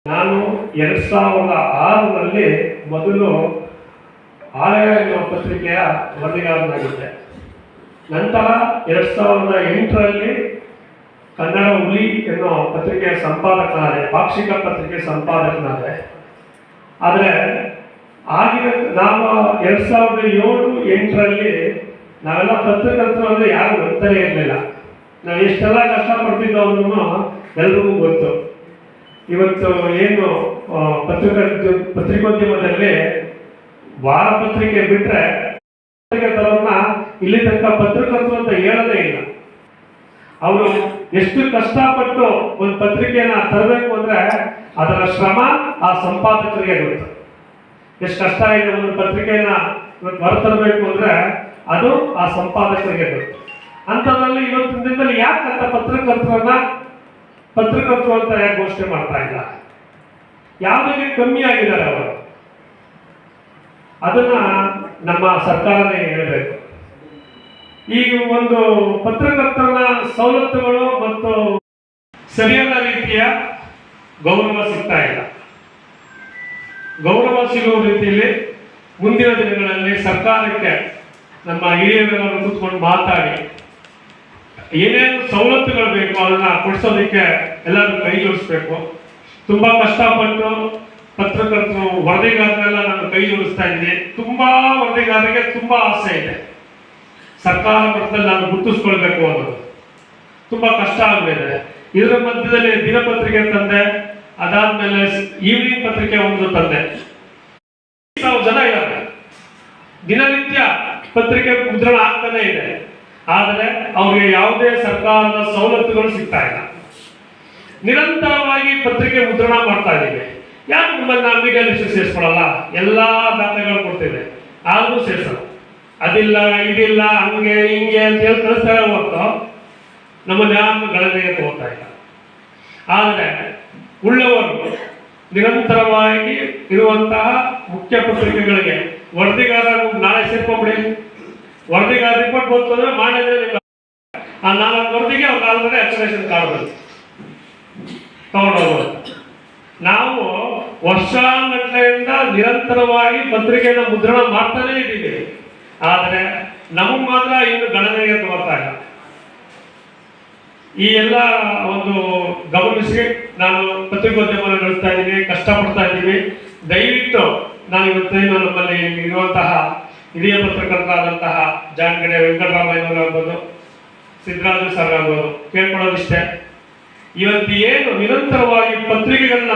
ನಾನು 2006ರಲ್ಲಿ ಮೊದಲು ಆಲಯ ಎನ್ನುವ ಪತ್ರಿಕೆಯ ವರದಿಗಾರನಾಗಿದ್ದೆ. ನಂತರ 2008ರಲ್ಲಿ ಕನ್ನಡ ಹುಲಿ ಎನ್ನುವ ಪತ್ರಿಕೆಯ ಸಂಪಾದಕನಾದೆ, ಪಾಕ್ಷಿಕ ಪತ್ರಿಕೆ ಸಂಪಾದಕನಾದೆ. ಆದರೆ ಆಗಿನ ನಾವು 2007-8ರಲ್ಲಿ ನಾವೆಲ್ಲ ಪತ್ರಕರ್ತರು ಅಂದರೆ ಯಾರು ಗೊತ್ತಲೇ ಇರಲಿಲ್ಲ. ನಾವು ಎಷ್ಟೆಲ್ಲ ಕಷ್ಟಪಡ್ತಿದ್ದೋ ಅನ್ನೋ ಎಲ್ರಿಗೂ ಗೊತ್ತು. ಇವತ್ತು ಏನು ಪತ್ರಿಕೋದ್ಯಮದಲ್ಲಿ ವಾರಪತ್ರಿಕೆ ಬಿಟ್ಟರೆ ಪತ್ರಿಕೆತರನ್ನ ಇಲ್ಲಿ ತನಕ ಪತ್ರಕರ್ತರು ಅಂತ ಹೇಳೋದೇ ಇಲ್ಲ. ಅವರು ಎಷ್ಟು ಕಷ್ಟಪಟ್ಟು ಒಂದು ಪತ್ರಿಕೆಯನ್ನ ತರಬೇಕು ಅಂದ್ರೆ ಅದರ ಶ್ರಮ ಆ ಸಂಪಾದಕರಿಗೆ ಗೊತ್ತು. ಎಷ್ಟು ಕಷ್ಟ ಇದೆ ಒಂದು ಪತ್ರಿಕೆಯನ್ನ ಹೊರತರಬೇಕು ಅಂದ್ರೆ ಅದು ಆ ಸಂಪಾದಕರಿಗೆ ಗೊತ್ತು. ಅಂಥದ್ರಲ್ಲಿ ಇವತ್ತಿನ ದಿನದಲ್ಲಿ ಯಾಕಂತ ಪತ್ರಕರ್ತರು ಅಂತ ಯಾಕೆ ಘೋಷಣೆ ಮಾಡ್ತಾ ಇಲ್ಲ? ಯಾವುದೇ ಕಮ್ಮಿ ಆಗಿದ್ದಾರೆ ಅವರು, ಅದನ್ನ ನಮ್ಮ ಸರ್ಕಾರನೇ ಹೇಳಬೇಕು. ಈಗ ಒಂದು ಪತ್ರಕರ್ತನ ಸವಲತ್ತುಗಳು ಮತ್ತು ಸರಿಯಾದ ರೀತಿಯ ಗೌರವ ಸಿಗ್ತಾ ಇಲ್ಲ. ಗೌರವ ಸಿಗುವ ರೀತಿಯಲ್ಲಿ ಮುಂದಿನ ದಿನಗಳಲ್ಲಿ ಸರ್ಕಾರಕ್ಕೆ ನಮ್ಮ ಹಿರಿಯರೆಲ್ಲರೂ ಕೂತ್ಕೊಂಡು ಮಾತಾಡಿ ಏನೇನು ಸವಲತ್ತುಗಳು ಬೇಕು ಅದನ್ನ ಕೊಡಿಸೋದಕ್ಕೆ ಎಲ್ಲರೂ ಕೈ ಜೋಡಿಸ್ಬೇಕು. ತುಂಬಾ ಕಷ್ಟಪಟ್ಟು ಪತ್ರಕರ್ತರು ವರದಿಗಾರರೆಲ್ಲ ನಾನು ಕೈ ಜೋಡಿಸ್ತಾ ಇದ್ದೀನಿ. ತುಂಬಾ ವರದಿಗಾರರಿಗೆ ತುಂಬಾ ಆಸೆ ಇದೆ, ಸರ್ಕಾರ ಮಟ್ಟದಲ್ಲಿ ನಾನು ಗುರುತಿಸ್ಕೊಳ್ಬೇಕು ಅನ್ನೋದು. ತುಂಬಾ ಕಷ್ಟ ಆಗ್ಬಿಟ್ಟಿದೆ. ಇದರ ಮಧ್ಯದಲ್ಲಿ ದಿನಪತ್ರಿಕೆ ತಂದೆ, ಅದಾದ್ಮೇಲೆ ಈವ್ನಿಂಗ್ ಪತ್ರಿಕೆ ಒಂದು ತಂದೆ. 1000 ಜನ ಇದ್ದಾರೆ. ದಿನನಿತ್ಯ ಪತ್ರಿಕೆ ಮುದ್ರಣ ಆಗ್ತಾನೆ ಇದೆ. ಆದರೆ ಅವ್ರಿಗೆ ಯಾವುದೇ ಸರ್ಕಾರದ ಸವಲತ್ತುಗಳು ಸಿಗ್ತಾ ಇಲ್ಲ. ನಿರಂತರವಾಗಿ ಪತ್ರಿಕೆ ಮುದ್ರಣ ಮಾಡ್ತಾ ಇದ್ದೀವಿ. ಯಾಕೆ ನಿಮ್ಮನ್ನ ಮೀಡಿಯಾ ಲಿಸ್ಟ್ ಸೇರಿಸ್ಕೊಳ್ಳಲ್ಲ? ಎಲ್ಲಾ ದಾಖಲೆಗಳು ಕೊಡ್ತೇವೆ, ಆದ್ರೂ ಸೇರಿಸಲ್ಲ. ಅದಿಲ್ಲ ಇದಿಲ್ಲ ಹಂಗೆ ಹಿಂಗೆ ಅಂತ ಹೇಳಿ ಕಳಿಸ್ತಾ ಹೊರತು ನಮ್ಮನ್ನ ಯಾರು ಗಣನೆಗೆ ತಗೋತಾ ಇಲ್ಲ. ಆದರೆ ಉಳ್ಳವರು ನಿರಂತರವಾಗಿ ಇರುವಂತಹ ಮುಖ್ಯ ಪತ್ರಿಕೆಗಳಿಗೆ ವರದಿಗಾರರು ನಾಳೆ ಸೇರ್ಕೊಂಡ್ಬಿಡಿ. ವರದಿಗಾರ ರಿಪೋರ್ಟ್ ಬಂತು ಅಂದ್ರೆ ಮಾಡಿದ್ರೆ ಆ 4 ವರದಿಗೆ ಅವ್ರು ಆಲ್ರೆಡಿ ಅಕ್ಯುರೇಷನ್ ಕಾರ್ಡ್ ಬಂತು ತಗೊಂಡೋಗ್ಬೋದು. ನಾವು ವರ್ಷಾಂಗಟ್ಲೆಯಿಂದ ನಿರಂತರವಾಗಿ ಪತ್ರಿಕೆಯನ್ನು ಮುದ್ರಣ ಮಾಡ್ತಾನೇ ಇದ್ದೀವಿ. ಆದರೆ ನಮಗೆ ಮಾತ್ರ ಇನ್ನು ಗಣನೆಗೆ ತಗೋತಾ ಇಲ್ಲ. ಈ ಎಲ್ಲ ಒಂದು ಗಮನಿಸಿ ನಾನು ಪತ್ರಿಕೋದ್ಯಮ ನಡೆಸ್ತಾ ಇದ್ದೀವಿ, ಕಷ್ಟಪಡ್ತಾ ಇದ್ದೀವಿ. ದಯವಿಟ್ಟು ನಾನು ಇವತ್ತೇನು ನಮ್ಮಲ್ಲಿ ಇರುವಂತಹ ಹಿರಿಯ ಪತ್ರಕರ್ತರಾದಂತಹ ಜಾಣಗೆರೆ ವೆಂಕಟರಾಮಯ್ಯನವರು ಆಗ್ಬೋದು, ಸಿದ್ದರಾಜು ಸರ್ ಆಗ್ಬೋದು, ಕೇಳ್ಕೊಳ್ಳೋದಿಷ್ಟೇ. ಇವತ್ತು ಏನು ನಿರಂತರವಾಗಿ ಪತ್ರಿಕೆಗಳನ್ನ